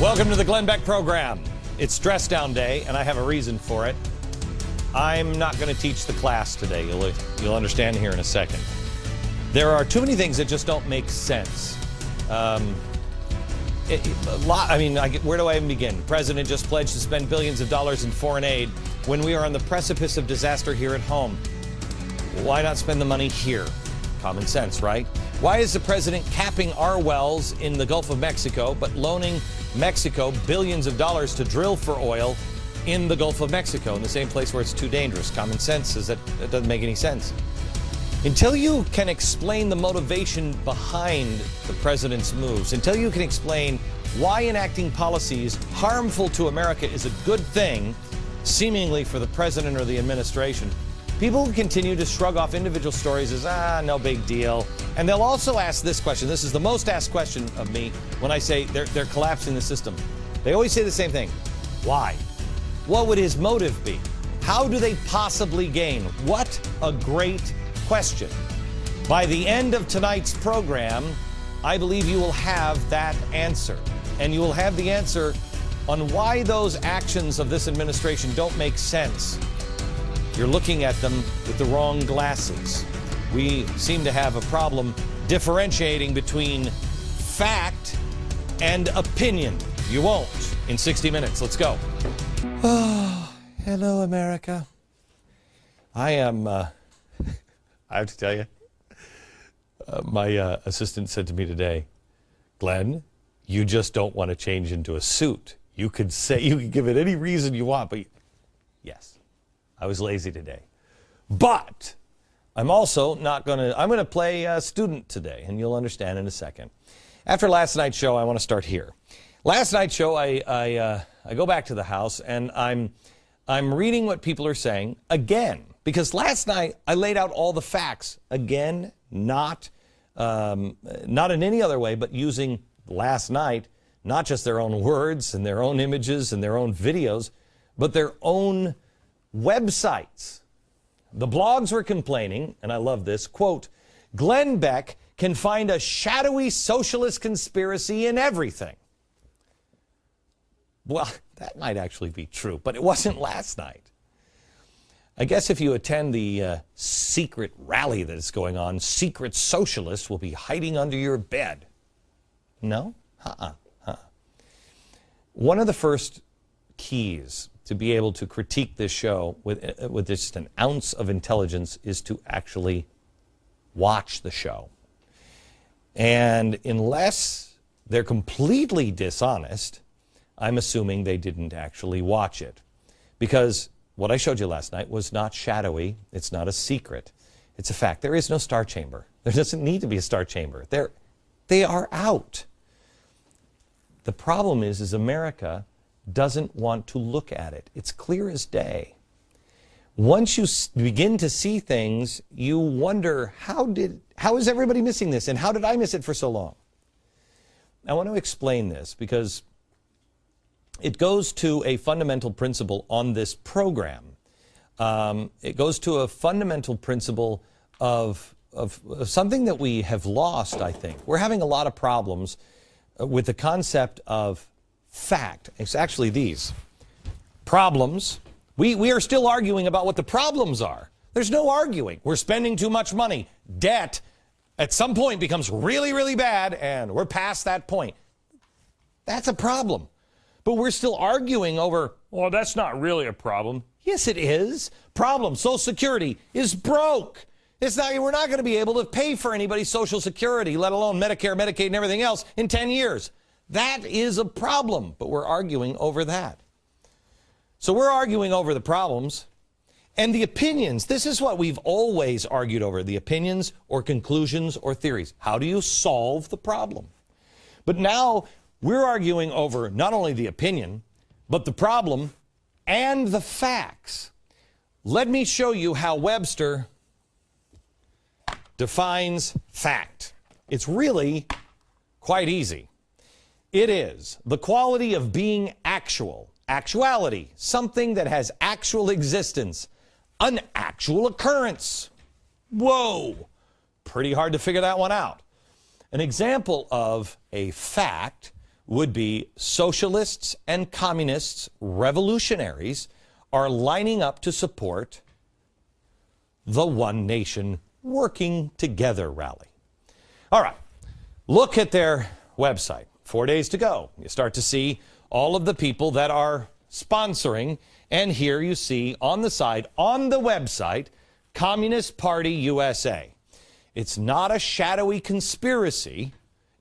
Welcome to the Glenn Beck program. It's Stress Down Day, and I have a reason for it. I'm not going to teach the class today. You'll understand here in a second. There are too many things that just don't make sense. Where do I even begin? The president just pledged to spend billions of dollars in foreign aid when we are on the precipice of disaster here at home. Why not spend the money here? Common sense, right? Why is the president capping our wells in the Gulf of Mexico, but loaning Mexico billions of dollars to drill for oil in the Gulf of Mexico, in the same place where it's too dangerous? Common sense says that it doesn't make any sense. Until you can explain the motivation behind the president's moves, until you can explain why enacting policies harmful to America is a good thing, seemingly for the president or the administration, people will continue to shrug off individual stories as, no big deal. And they'll also ask this question. This is the most asked question of me when I say they're collapsing the system. They always say the same thing. Why? What would his motive be? How do they possibly gain? What a great question. By the end of tonight's program, I believe you will have that answer. And you will have the answer on why those actions of this administration don't make sense. You're looking at them with the wrong glasses. We seem to have a problem differentiating between fact and opinion. You won't in 60 minutes. Let's go. Oh, hello, America. I am, I have to tell you, my assistant said to me today, Glenn, you just don't want to change into a suit. You could give it any reason you want, but yes. I was lazy today. But I'm also not going to, I'm going to play student today, and you'll understand in a second. After last night's show, I want to start here. Last night's show, I go back to the house, and I'm reading what people are saying again, because last night I laid out all the facts again, not in any other way, but using last night, not just their own words and their own images and their own videos, but their own websites. The blogs were complaining, and I love this, quote, Glenn Beck can find a shadowy socialist conspiracy in everything. Well, that might actually be true, but it wasn't last night. I guess if you attend the secret rally that is going on, secret socialists will be hiding under your bed. No? One of the first keys to be able to critique this show with just an ounce of intelligence is to actually watch the show. And unless they're completely dishonest, I'm assuming they didn't actually watch it. Because what I showed you last night was not shadowy. It's not a secret. It's a fact. There is no star chamber. There doesn't need to be a star chamber. They are out. The problem is America doesn't want to look at it. It's clear as day. Once you begin to see things, you wonder, how is everybody missing this, and how did I miss it for so long? I want to explain this because it goes to a fundamental principle on this program. It goes to a fundamental principle of something that we have lost, I think. We're having a lot of problems with the concept of fact. It's actually these problems. We are still arguing about what the problems are. There's no arguing. We're spending too much money. Debt at some point becomes really, really bad, and we're past that point. That's a problem. But we're still arguing over, well, that's not really a problem. Yes, it is. Problem. Social Security is broke. We're not going to be able to pay for anybody's Social Security, let alone Medicare, Medicaid, and everything else in 10 years. That is a problem, but we're arguing over that. So we're arguing over the problems and the opinions. This is what we've always argued over, the opinions or conclusions or theories. How do you solve the problem? But now we're arguing over not only the opinion, but the problem and the facts. Let me show you how Webster defines fact. It's really quite easy. It is the quality of being actual. Actuality, something that has actual existence. An actual occurrence. Whoa! Pretty hard to figure that one out. An example of a fact would-be socialists and communists, revolutionaries, are lining up to support the One Nation Working Together rally. All right, look at their website. 4 days to go. You start to see all of the people that are sponsoring, and here you see on the side, on the website, Communist Party USA. It's not a shadowy conspiracy.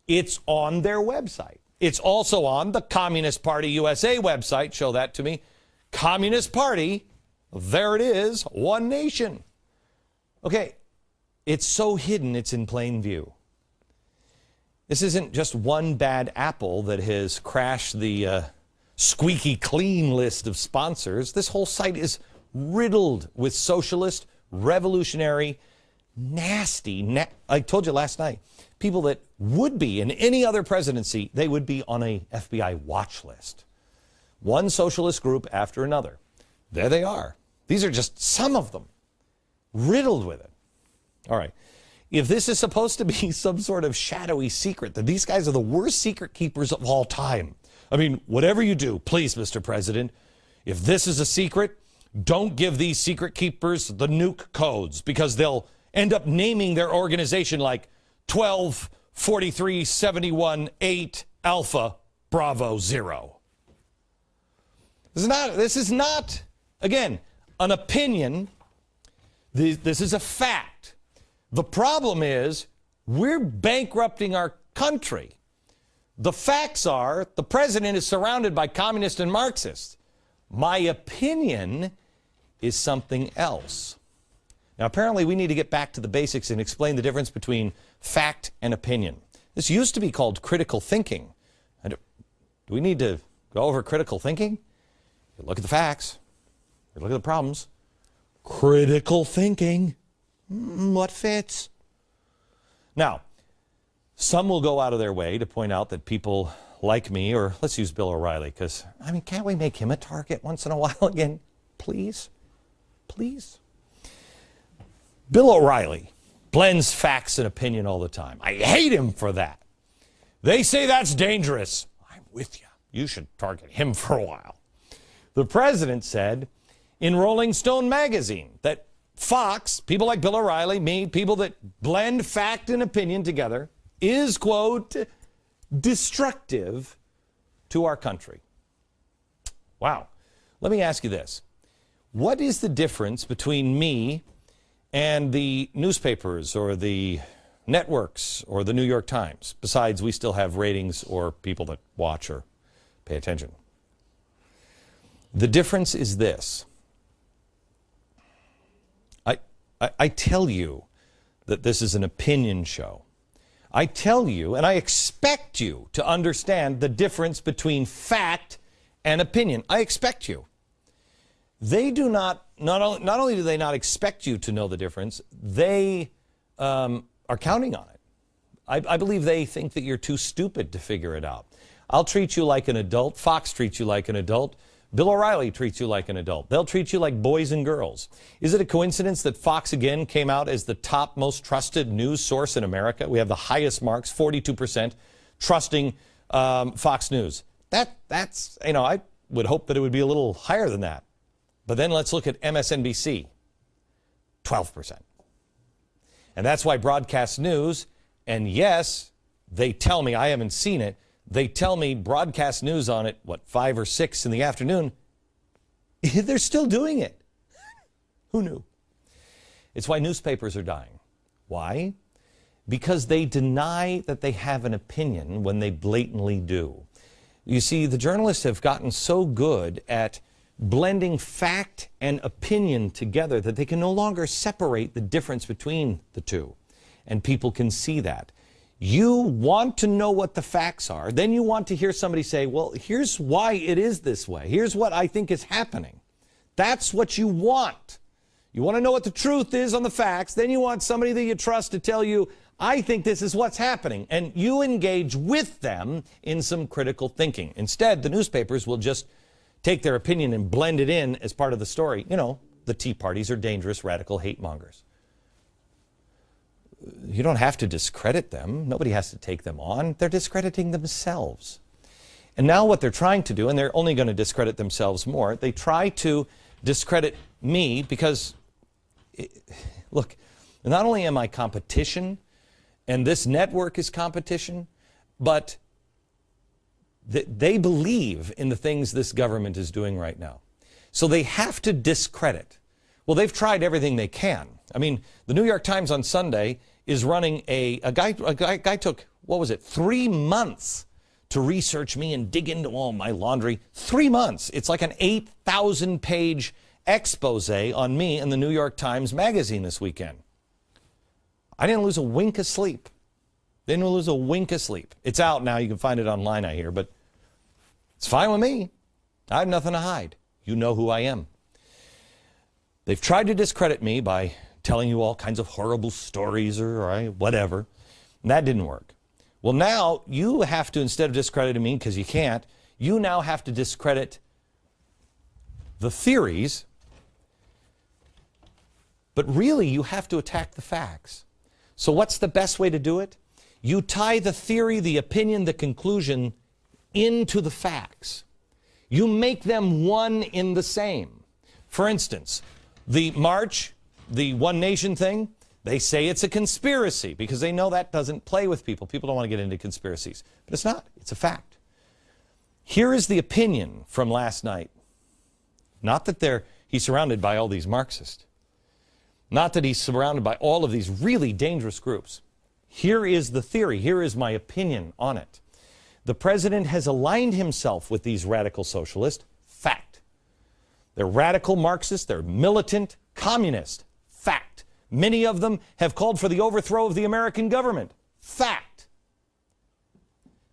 It's on their website. It's also on the Communist Party USA website. Show that to me. Communist Party. There it is. One Nation. Okay. It's so hidden, it's in plain view. This isn't just one bad apple that has crashed the squeaky clean list of sponsors. This whole site is riddled with socialist, revolutionary, nasty, I told you last night, people that would be in any other presidency, they would be on a FBI watch list. One socialist group after another. There they are. These are just some of them, riddled with it. All right. If this is supposed to be some sort of shadowy secret, that these guys are the worst secret keepers of all time. I mean, whatever you do, please, Mr. President, if this is a secret, don't give these secret keepers the nuke codes, because they'll end up naming their organization like 12 43 71 8 Alpha Bravo 0. This is not, again, an opinion. This is a fact. The problem is we're bankrupting our country. The facts are the president is surrounded by communists and Marxists. My opinion is something else. Now, apparently, we need to get back to the basics and explain the difference between fact and opinion. This used to be called critical thinking. Do we need to go over critical thinking? You look at the facts. You look at the problems. Critical thinking. What fits? Now, some will go out of their way to point out that people like me, or let's use Bill O'Reilly, because, I mean, can't we make him a target once in a while again? Please? Please? Bill O'Reilly blends facts and opinion all the time. I hate him for that. They say that's dangerous. I'm with you. You should target him for a while. The president said in Rolling Stone magazine that Fox, people like Bill O'Reilly, me, people that blend fact and opinion together, is, quote, destructive to our country. Wow. Let me ask you this. What is the difference between me and the newspapers or the networks or the New York Times, besides we still have ratings or people that watch or pay attention? The difference is this. I tell you that this is an opinion show. I tell you, and I expect you to understand the difference between fact and opinion. I expect you. They do not only do they not expect you to know the difference, they are counting on it. I believe they think that you're too stupid to figure it out. I'll treat you like an adult. Fox treats you like an adult. Bill O'Reilly treats you like an adult. They'll treat you like boys and girls. Is it a coincidence that Fox again came out as the top most trusted news source in America? We have the highest marks, 42%, trusting Fox News. That's, you know, I would hope that it would be a little higher than that. But then let's look at MSNBC, 12%. And that's why broadcast news, and yes, they tell me, I haven't seen it, they tell me broadcast news on it, 5 or 6 in the afternoon, they're still doing it. Who knew? It's why newspapers are dying. Why? Because they deny that they have an opinion when they blatantly do. You see, the journalists have gotten so good at blending fact and opinion together that they can no longer separate the difference between the two. And people can see that. You want to know what the facts are. Then you want to hear somebody say, well, here's why it is this way. Here's what I think is happening. That's what you want. You want to know what the truth is on the facts. Then you want somebody that you trust to tell you, I think this is what's happening. And you engage with them in some critical thinking. Instead, the newspapers will just take their opinion and blend it in as part of the story. You know, the Tea Parties are dangerous, radical hate mongers. You don't have to discredit them. Nobody has to take them on. They're discrediting themselves. And now what they're trying to do, and they're only going to discredit themselves more, they try to discredit me because, look, not only am I competition, and this network is competition, but they believe in the things this government is doing right now. So they have to discredit. Well, they've tried everything they can. I mean, the New York Times on Sunday is running a guy took, what was it, 3 months to research me and dig into all my laundry. 3 months. It's like an 8,000-page expose on me in the New York Times Magazine this weekend. I didn't lose a wink of sleep. Didn't lose a wink of sleep. It's out now. You can find it online, I hear, but it's fine with me. I have nothing to hide. You know who I am. They've tried to discredit me by telling you all kinds of horrible stories or whatever, and that didn't work. Well, now you have to, instead of discrediting me, because you can't, you now have to discredit the theories, but really you have to attack the facts. So what's the best way to do it? You tie the theory, the opinion, the conclusion into the facts. You make them one in the same. For instance, the march, the One Nation thing, they say it's a conspiracy because they know that doesn't play with people. People don't want to get into conspiracies. But it's not. It's a fact. Here is the opinion from last night. Not that he's surrounded by all these Marxists. Not that he's surrounded by all of these really dangerous groups. Here is the theory. Here is my opinion on it. The president has aligned himself with these radical socialists. Fact. They're radical Marxists. They're militant communists. Fact. Many of them have called for the overthrow of the American government. Fact.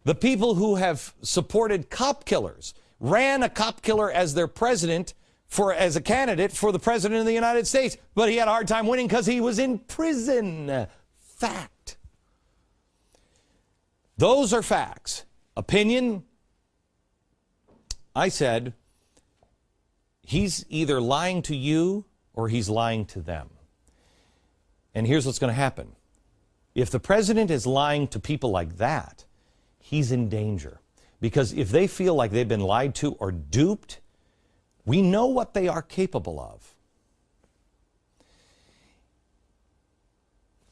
The people who have supported cop killers ran a cop killer as their president as a candidate for the president of the United States, but he had a hard time winning because he was in prison. Fact. Those are facts. Opinion, I said, he's either lying to you or he's lying to them. And here's what's going to happen. If the president is lying to people like that, he's in danger. Because if they feel like they've been lied to or duped, we know what they are capable of.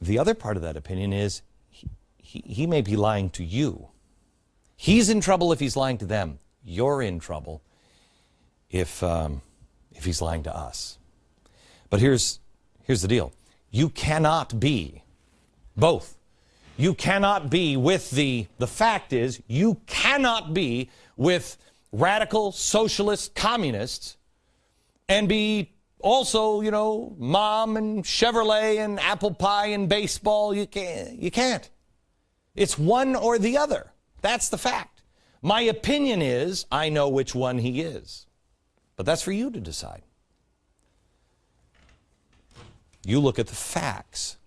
The other part of that opinion is he may be lying to you. He's in trouble if he's lying to them. You're in trouble if he's lying to us. But here's the deal. You cannot be both. You cannot be with the fact is, you cannot be with radical socialist communists and be also, you know, mom and Chevrolet and apple pie and baseball. You can't. It's one or the other. That's the fact. My opinion is I know which one he is. But that's for you to decide. You look at the facts.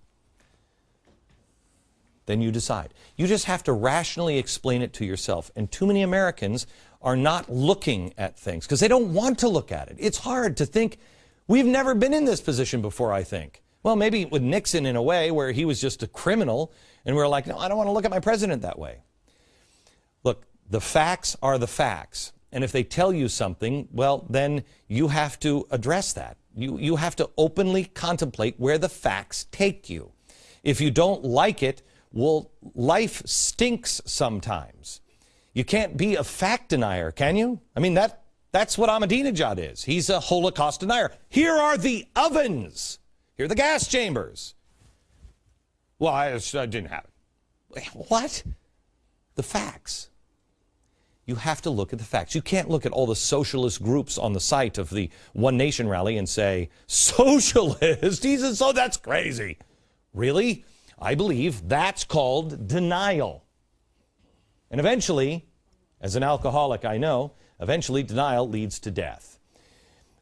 Then you decide. You just have to rationally explain it to yourself. And too many Americans are not looking at things because they don't want to look at it. It's hard to think. We've never been in this position before, I think. Well, maybe with Nixon in a way where he was just a criminal and we're like, no, I don't want to look at my president that way. Look, the facts are the facts. And if they tell you something, well, then you have to address that. You have to openly contemplate where the facts take you. If you don't like it, well, life stinks sometimes. You can't be a fact denier, can you? I mean, that's what Ahmadinejad is. He's a Holocaust denier. Here are the ovens. Here are the gas chambers. Well, I didn't have it. What? The facts. You have to look at the facts. You can't look at all the socialist groups on the site of the One Nation rally and say, socialist? That's crazy. Really? I believe that's called denial. And eventually, as an alcoholic I know, eventually denial leads to death.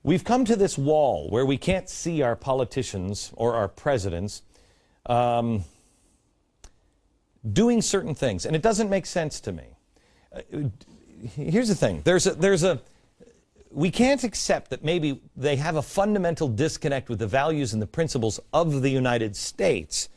We've come to this wall where we can't see our politicians or our presidents doing certain things, and it doesn't make sense to me. Here's the thing. We can't accept that maybe they have a fundamental disconnect with the values and the principles of the United States.